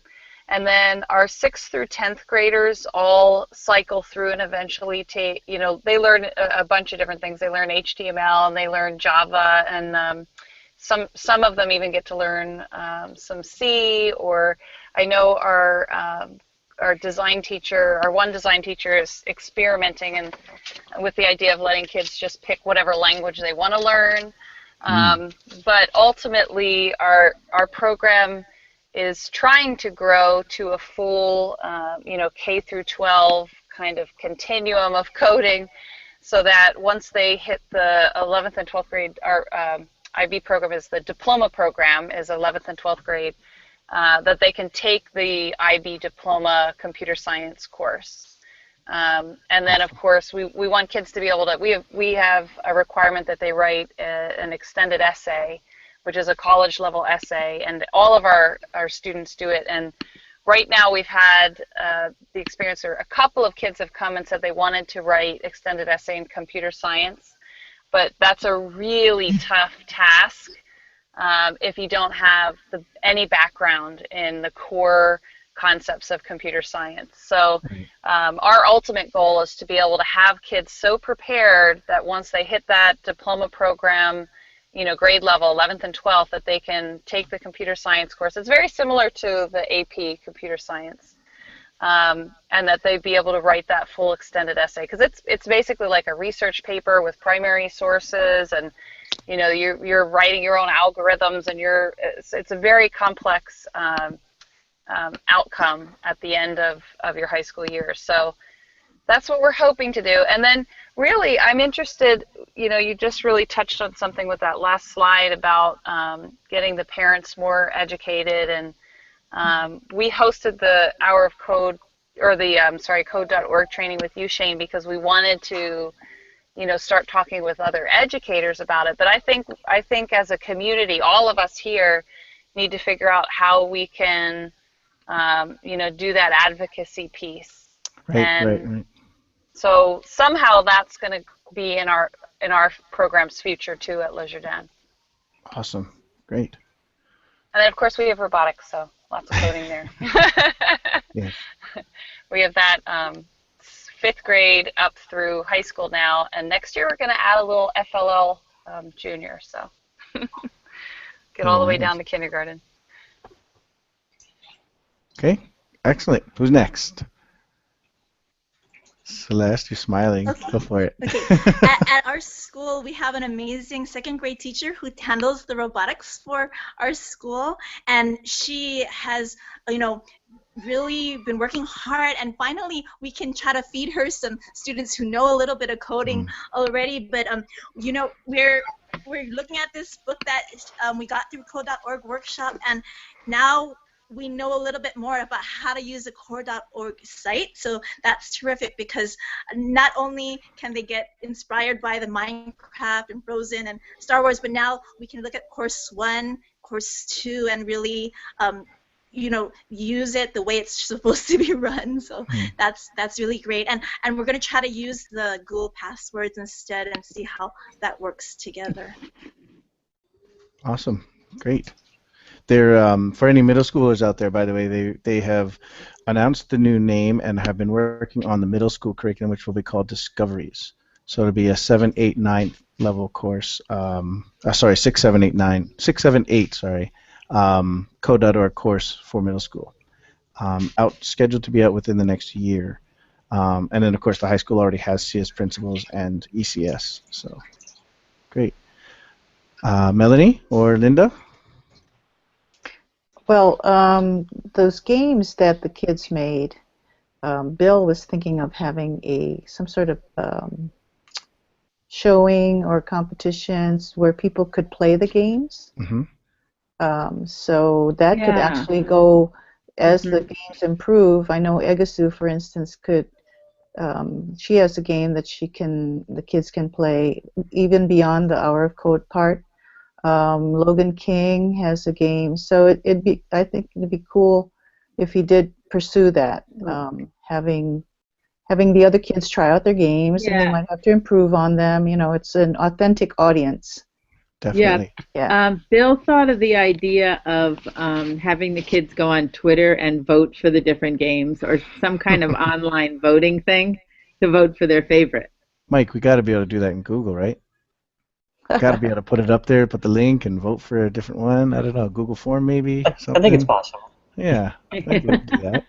C: And then our 6th through 10th graders all cycle through and eventually take, they learn a bunch of different things. They learn HTML and they learn Java, and some of them even get to learn some C, or I know our design teacher, our one design teacher, is experimenting and with the idea of letting kids just pick whatever language they want to learn. But ultimately, our program is trying to grow to a full, K through 12 kind of continuum of coding, so that once they hit the 11th and 12th grade, our IB program is the diploma program, is 11th and 12th grade, that they can take the IB diploma computer science course. And then, of course, we want kids to be able to, we have a requirement that they write an extended essay, which is a college level essay, and all of our students do it. And right now we've had the experience where a couple of kids have come and said they wanted to write extended essay in computer science, but that's a really tough task if you don't have any background in the core concepts of computer science. So our ultimate goal is to be able to have kids so prepared that once they hit that diploma program, grade level, 11th and 12th, that they can take the computer science course. It's very similar to the AP computer science, and that they'd be able to write that full extended essay, because it's basically like a research paper with primary sources, and you're writing your own algorithms, and it's a very complex outcome at the end of your high school year. So that's what we're hoping to do. And then really, I'm interested, you just really touched on something with that last slide about getting the parents more educated. And we hosted the Hour of Code, or the, code.org training with you, Shane, because we wanted to, start talking with other educators about it. But I think as a community, all of us here need to figure out how we can, do that advocacy piece. Right. So somehow that's going to be in our program's future too at Le Jardin.
A: Awesome, great.
C: And then of course we have robotics, so lots of coding there.
A: Yes.
C: We have that 5th grade up through high school now, and next year we're going to add a little FLL junior, so get all the way down to kindergarten.
A: Okay, excellent. Who's next? Celeste, you're smiling.
F: Okay.
A: Go for it.
F: Okay. At our school, we have an amazing 2nd grade teacher who handles the robotics for our school, and she has, really been working hard, and finally we can try to feed her some students who know a little bit of coding already. But you know, we're looking at this book that we got through code.org workshop, and now we know a little bit more about how to use the core.org site. So that's terrific, because not only can they get inspired by the Minecraft and Frozen and Star Wars, but now we can look at course 1, course 2, and really you know, use it the way it's supposed to be run. So that's really great. And we're going to try to use the Google passwords instead and see how that works together.
A: Awesome. Great. They're for any middle schoolers out there, by the way, they have announced the new name and have been working on the middle school curriculum, which will be called Discoveries. So it'll be a 7, 8, 9 level course. Sorry, 6, 7, 8, 9, 6, 7, 8. Sorry. Code.org course for middle school, scheduled to be out within the next year. And then, of course, the high school already has CS Principles and ECS. So, great. Melanie or Linda?
E: Well, those games that the kids made, Bill was thinking of having some sort of showing or competitions where people could play the games.
A: Mm-hmm.
E: So that could actually go as the games improve. I know Egasu, for instance, could. She has a game that the kids can play even beyond the Hour of Code part. Logan King has a game, so I think it'd be cool if he did pursue that, having the other kids try out their games, and they might have to improve on them. You know, it's an authentic audience.
A: Definitely.
G: Yeah. Bill thought of the idea of having the kids go on Twitter and vote for the different games, or some kind of online voting thing to vote for their favorite.
A: Mike, we got to be able to do that in Google, right? Got to be able to put it up there, put the link, and vote for a different one. I don't know, Google Form maybe? Something?
B: I think it's possible.
A: Yeah, I'd be able to do that.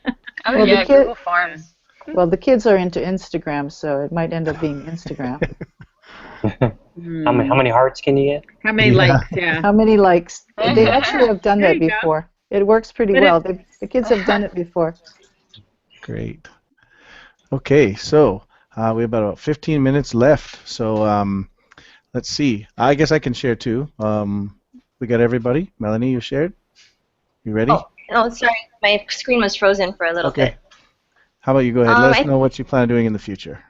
C: Oh, well, yeah, Google Forms.
E: Well, the kids are into Instagram, so it might end up being Instagram.
B: How many hearts can you get?
G: How many likes? Yeah.
E: How many likes? They actually have done that before. It works pretty well. The kids have done it before. Great.
A: Okay, so we have about 15 minutes left. So let's see. I guess I can share too. We got everybody. Melanie, you shared? You ready?
D: Oh, sorry. My screen was frozen for a little bit.
A: How about you go ahead? Let us know what you plan on doing in the future.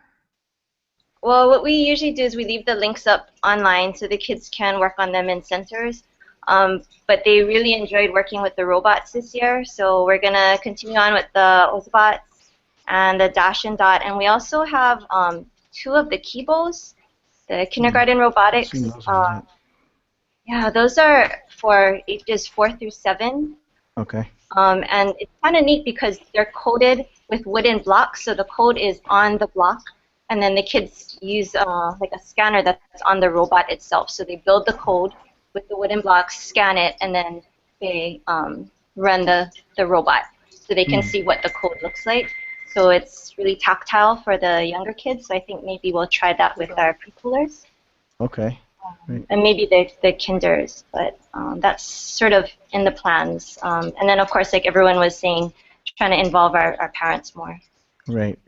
D: Well, what we usually do is we leave the links up online so the kids can work on them in centers. But they really enjoyed working with the robots this year, so we're going to continue on with the Ozobots and the Dash and Dot. And we also have 2 of the Kibos, the kindergarten robotics. Yeah, those are for ages 4 through 7.
A: Okay.
D: And it's kind of neat because they're coded with wooden blocks, so the code is on the block. And then the kids use like a scanner that's on the robot itself. So they build the code with the wooden blocks, scan it, and then they run the robot so they can see what the code looks like. So it's really tactile for the younger kids. So I think maybe we'll try that with our preschoolers.
A: Okay. Great.
D: And maybe the kinders, but that's sort of in the plans. And then, of course, like everyone was saying, trying to involve our parents more.
A: Right.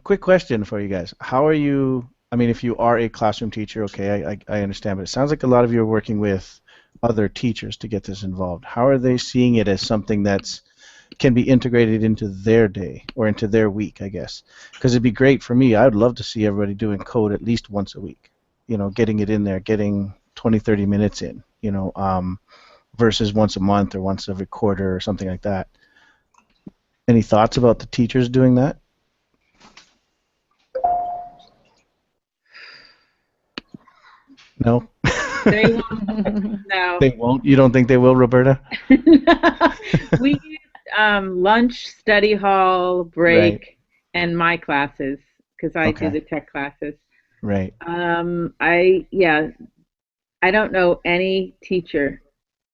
A: Quick question for you guys. How are you, I mean, if you are a classroom teacher, okay, I understand, but it sounds like a lot of you are working with other teachers to get this involved. How are they seeing it as something that's can be integrated into their day or into their week, I guess? Because it'd be great for me. I'd love to see everybody doing code at least once a week, you know, getting it in there, getting 20, 30 minutes in, you know, versus once a month or once every quarter or something like that. Any thoughts about the teachers doing that? No?
G: They won't. No.
A: They won't? You don't think they will, Roberta?
G: We use lunch, study hall, break, and my classes, because I do the tech classes.
A: Right.
G: I don't know any teacher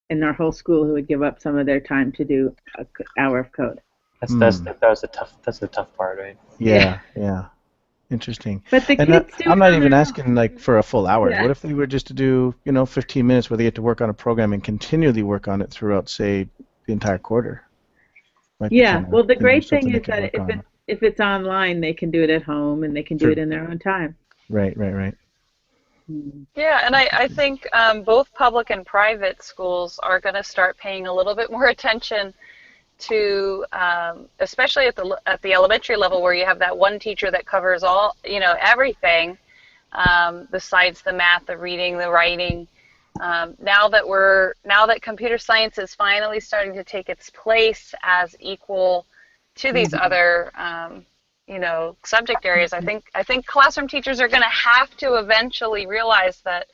G: in our whole school who would give up some of their time to do an hour of code.
B: That's the tough part, right?
A: Yeah. Interesting.
G: But the kids do.
A: I'm not even asking like for a full hour. What if they were just to do, 15 minutes where they get to work on a program and continually work on it throughout, say, the entire quarter? might be
G: Yeah.
A: kind
G: Well, the
A: of
G: great thing
A: something they
G: is
A: can
G: that
A: work on.
G: if it's online, they can do it at home and they can do
A: True.
G: it in their own time.
A: Right, right, right.
C: Yeah, and I think both public and private schools are going to start paying a little bit more attention to, especially at the elementary level, where you have that one teacher that covers all, everything, besides the math, the reading, the writing. Now that computer science is finally starting to take its place as equal to these other subject areas, I think classroom teachers are going to have to eventually realize that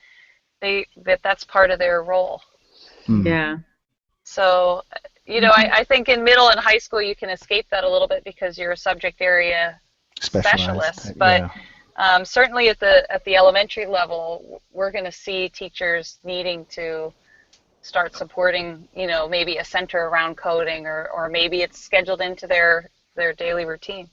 C: that's part of their role.
G: Yeah.
C: So, I think in middle and high school you can escape that a little bit because you're a subject area specialist. But certainly at the elementary level, we're going to see teachers needing to start supporting, maybe a center around coding, or maybe it's scheduled into their daily routine.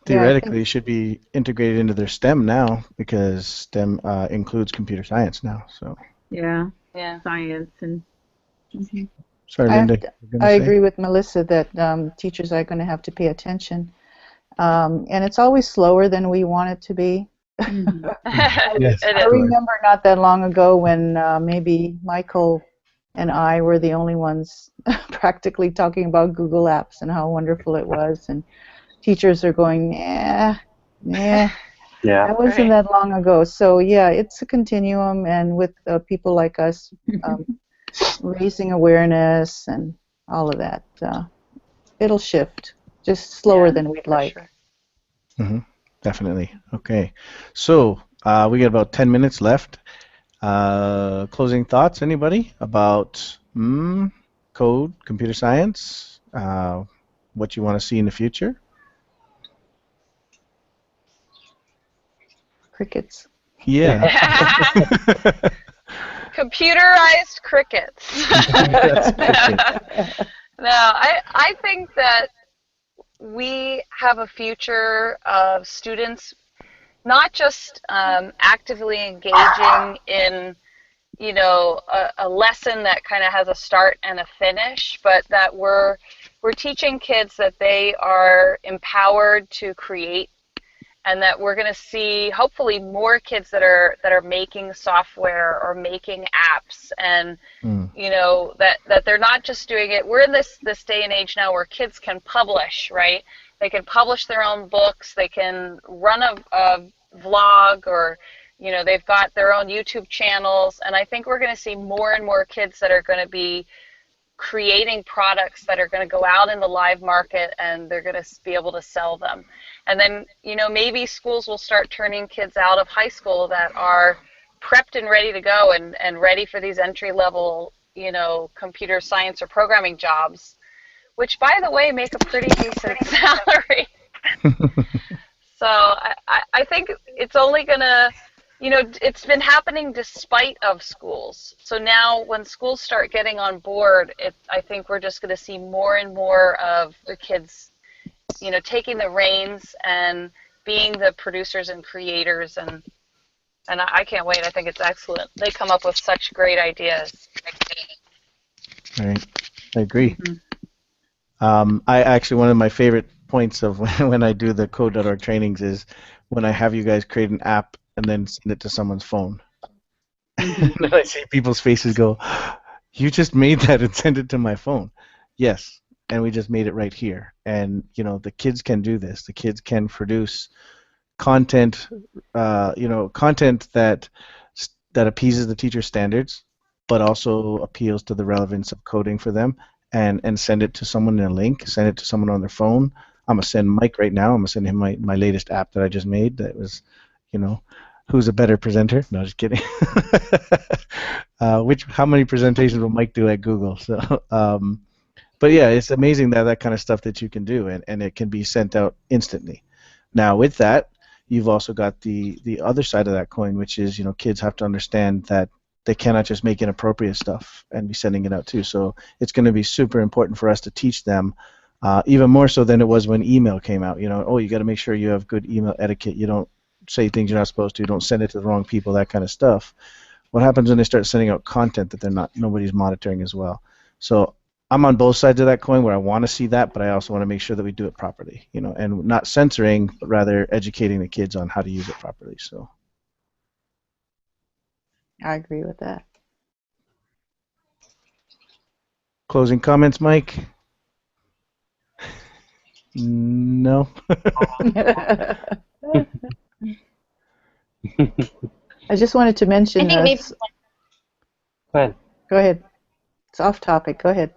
A: Theoretically, it should be integrated into their STEM now, because STEM includes computer science now. So
G: Yeah.
C: Yeah.
G: Science and.
A: sorry, Linda.
E: I agree with Melissa that teachers are going to have to pay attention, and it's always slower than we want it to be.
A: Yes,
E: I remember not that long ago when maybe Michael and I were the only ones practically talking about Google Apps and how wonderful it was, and teachers are going, nah.
B: Yeah.
E: That wasn't that long ago. So yeah, it's a continuum, and with people like us raising awareness and all of that, it'll shift, just slower than we'd like.
C: Sure.
A: Definitely. Okay. So we got about 10 minutes left. Closing thoughts, anybody, about code, computer science, what you want to see in the future?
E: Crickets.
A: Yeah.
C: Computerized crickets.
A: That's cricket.
C: No, I think that we have a future of students not just actively engaging in, a lesson that kind of has a start and a finish, but that we're teaching kids that they are empowered to create, and that we're going to see hopefully more kids that are making software or making apps, and that they're not just doing it. We're in this day and age now where kids can publish, right? They can publish their own books, they can run a vlog, or they've got their own YouTube channels, and I think we're going to see more and more kids that are going to be creating products that are going to go out in the live market, and they're going to be able to sell them. And then, maybe schools will start turning kids out of high school that are prepped and ready to go, and ready for these entry-level, computer science or programming jobs, which, by the way, make a pretty decent salary. So I think it's only going to, it's been happening despite of schools. So now when schools start getting on board, I think we're just going to see more and more of the kids, taking the reins and being the producers and creators, and I can't wait. I think it's excellent. They come up with such great ideas.
A: Right. I agree. I actually, one of my favorite points of when I do the code.org trainings is when I have you guys create an app and then send it to someone's phone. And then I see people's faces go, you just made that and sent it to my phone. Yes, and we just made it right here. And, the kids can do this. The kids can produce content, content that appeases the teacher's standards, but also appeals to the relevance of coding for them, and send it to someone in a link, send it to someone on their phone. I'm going to send Mike right now. I'm going to send him my latest app that I just made that was, who's a better presenter? No, just kidding. How many presentations will Mike do at Google? So, but yeah, it's amazing that kind of stuff that you can do, and it can be sent out instantly. Now, with that, you've also got the other side of that coin, which is, kids have to understand that they cannot just make inappropriate stuff and be sending it out too. So it's going to be super important for us to teach them, even more so than it was when email came out. You got to make sure you have good email etiquette. You don't say things you're not supposed to. Don't send it to the wrong people. That kind of stuff. What happens when they start sending out content that nobody's monitoring as well? So I'm on both sides of that coin where I want to see that, but I also want to make sure that we do it properly, and not censoring, but rather educating the kids on how to use it properly. So
E: I agree with that.
A: closing comments, Mike? No.
E: I just wanted to mention.
D: I think maybe.
B: Go ahead.
E: Go ahead. It's off topic. Go ahead.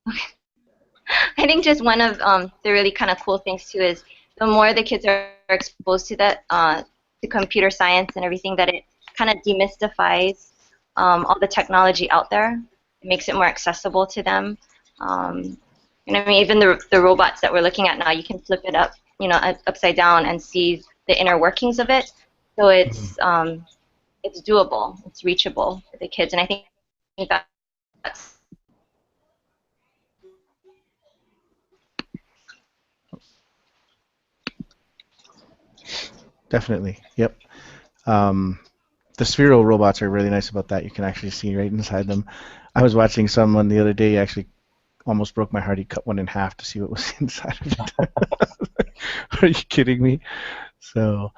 D: I think just one of the really kind of cool things too is the more the kids are exposed to that, to computer science and everything, that it kind of demystifies all the technology out there. It makes it more accessible to them. And I mean, even the robots that we're looking at now, you can flip it up, upside down and see the inner workings of it. So it's doable, it's reachable for the kids, and I think that's.
A: Definitely. Yep. The spheral robots are really nice about that. You can actually see right inside them. I was watching someone the other day, actually almost broke my heart. He cut one in half to see what was inside of it. Are you kidding me? So,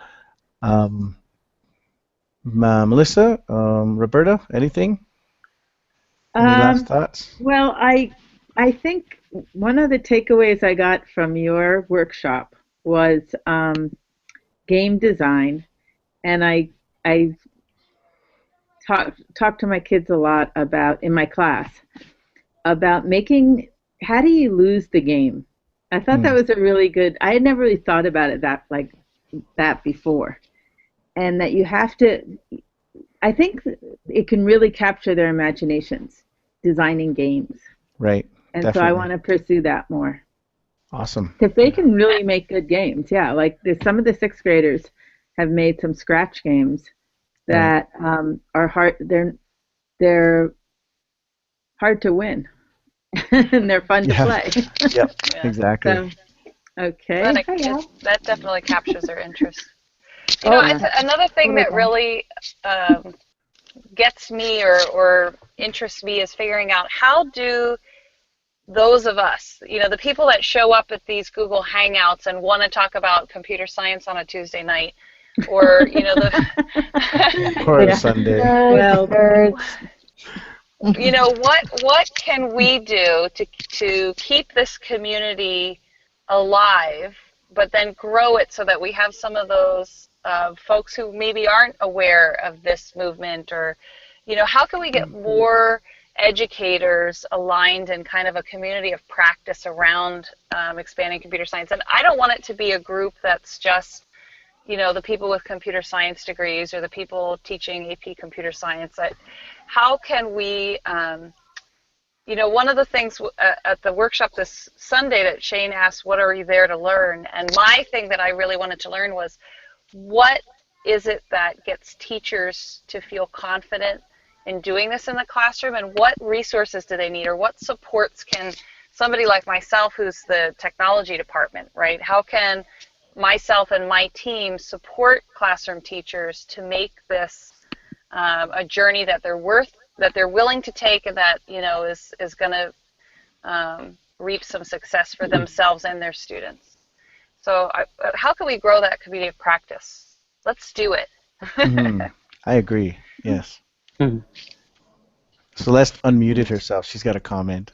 A: Melissa, Roberta, anything? Any last thoughts?
G: Well, I think one of the takeaways I got from your workshop was game design, and I talked to my kids a lot about in my class about how do you lose the game. I thought that was a really good. I had never really thought about it that before, and that you have to. I think it can really capture their imaginations designing games.
A: Right.
G: And
A: definitely.
G: so I want to pursue that more.
A: Awesome.
G: Because they can really make good games. Yeah, like some of the sixth graders have made some scratch games that are hard. They're hard to win, and they're fun to play.
A: Yep. Exactly.
G: So, okay.
C: That definitely captures their interest. It's another thing that really gets me or interests me is figuring out how do those of us, the people that show up at these Google Hangouts and want to talk about computer science on a Tuesday night, or
A: or a Sunday.
C: What can we do to keep this community alive, but then grow it so that we have some of those folks who maybe aren't aware of this movement, or how can we get more educators aligned in kind of a community of practice around expanding computer science? And I don't want it to be a group that's just the people with computer science degrees or the people teaching AP computer science. How can we one of the things at the workshop this Sunday that Shane asked, what are you there to learn? And my thing that I really wanted to learn was, what is it that gets teachers to feel confident in doing this in the classroom, and what resources do they need, or what supports can somebody like myself, who's the technology department, right? How can myself and my team support classroom teachers to make this a journey that they're willing to take, and that is going to reap some success for themselves and their students. So how can we grow that community of practice? Let's do it.
A: I agree. Yes. Celeste unmuted herself. She's got a comment.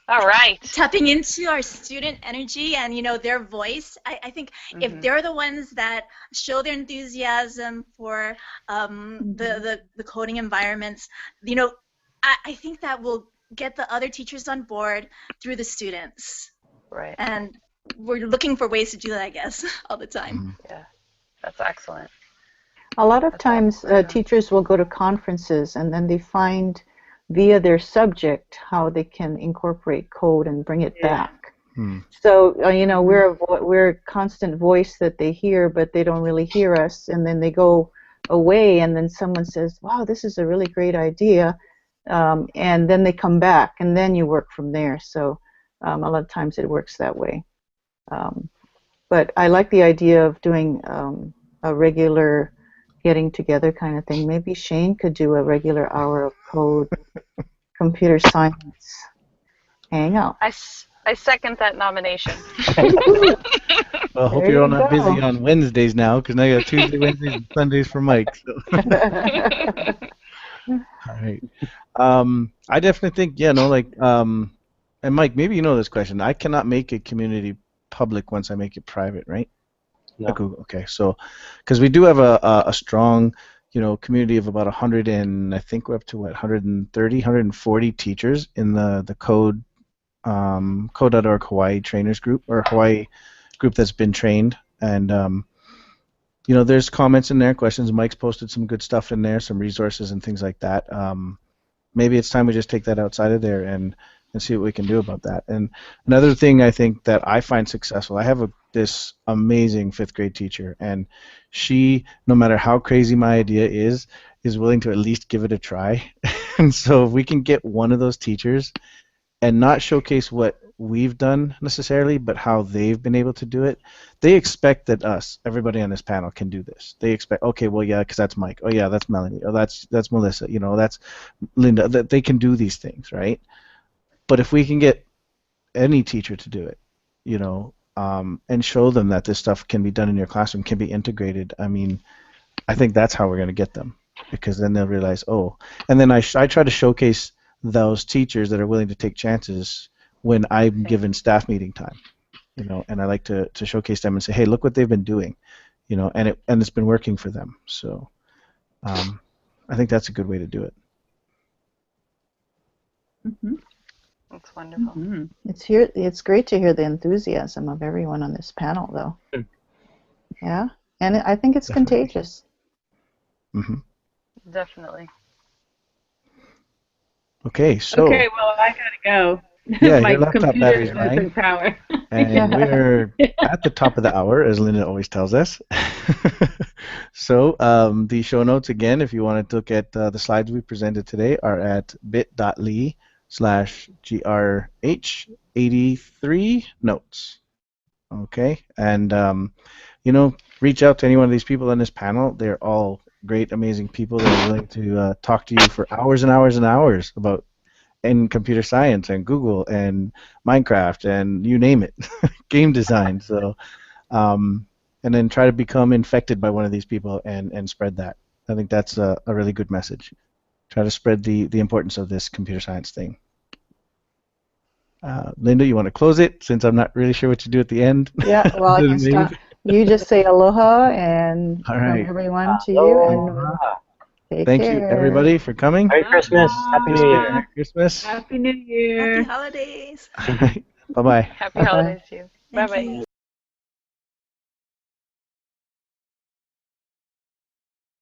C: All right.
F: Tapping into our student energy and their voice. I think if they're the ones that show their enthusiasm for the coding environments, I think that will get the other teachers on board through the students.
C: Right.
F: And we're looking for ways to do that, I guess, all the time.
C: Yeah, that's excellent.
E: A lot of times teachers will go to conferences and then they find via their subject how they can incorporate code and bring it back. So we're a constant voice that they hear, but they don't really hear us, and then they go away and then someone says, wow, this is a really great idea, and then they come back and then you work from there. So a lot of times it works that way. But I like the idea of doing a regular getting together kind of thing. Maybe Shane could do a regular hour of code computer science hangout.
C: I second that nomination.
A: Well, I hope
E: There
A: you're all
E: you
A: not
E: go.
A: busy on Wednesdays now, because now you got Tuesday, Wednesdays, and Sundays for Mike. So. All right. I definitely think, yeah, no, like, and Mike, maybe you know this question. I cannot make a community public once I make it private, right?
B: No.
A: Okay, so because we do have a strong, community of about 100 and I think we're up to what 130, 140 teachers in the code.org Hawaii trainers group or Hawaii group that's been trained, and there's comments in there, questions. Mike's posted some good stuff in there, some resources and things like that. Maybe it's time we just take that outside of there and see what we can do about that. And another thing I think that I find successful, I have this amazing 5th grade teacher, and she, no matter how crazy my idea is willing to at least give it a try. And so if we can get one of those teachers and not showcase what we've done necessarily, but how they've been able to do it, they expect that everybody on this panel, can do this. They expect, okay, well, yeah, because that's Mike. Oh, yeah, that's Melanie. Oh, that's Melissa. That's Linda. That they can do these things, right? But if we can get any teacher to do it, and show them that this stuff can be done in your classroom, can be integrated, I mean, I think that's how we're going to get them, because then they'll realize, oh, and then I try to showcase those teachers that are willing to take chances when I'm given staff meeting time, and I like to showcase them and say, hey, look what they've been doing, and it's been working for them. So I think that's a good way to do it.
G: Mm-hmm.
C: That's wonderful.
G: Mm-hmm.
E: It's great to hear the enthusiasm of everyone on this panel, though. Yeah, and I think it's
A: Definitely.
E: contagious.
A: Mm-hmm.
C: Definitely.
A: Okay, so
G: Okay, well, I gotta go.
A: Yeah,
G: My
A: your laptop
G: computer
A: battery's
G: is
A: dying.
G: losing power.
A: and we're at the top of the hour, as Linda always tells us. So the show notes, again, if you want to look at the slides we presented today, are at bit.ly/grh83 notes. Okay, and reach out to any one of these people on this panel. They're all great, amazing people that are willing to talk to you for hours and hours and hours about computer science and Google and Minecraft and you name it, game design. So, and then try to become infected by one of these people and spread that. I think that's a really good message. Try to spread the importance of this computer science thing. Linda, you want to close it, since I'm not really sure what you do at the end?
E: Yeah, well, I can start. You just say aloha and
A: All
E: from
A: right.
E: everyone to you, and
B: Aloha.
E: take
A: Thank
E: care.
A: you, everybody, for coming.
B: Merry Christmas. Happy New Year.
A: Merry Christmas.
G: Happy New Year.
F: Happy holidays.
A: Bye-bye.
C: Happy
E: Bye-bye.
C: holidays to you.
F: Thank
C: Bye-bye.
F: you.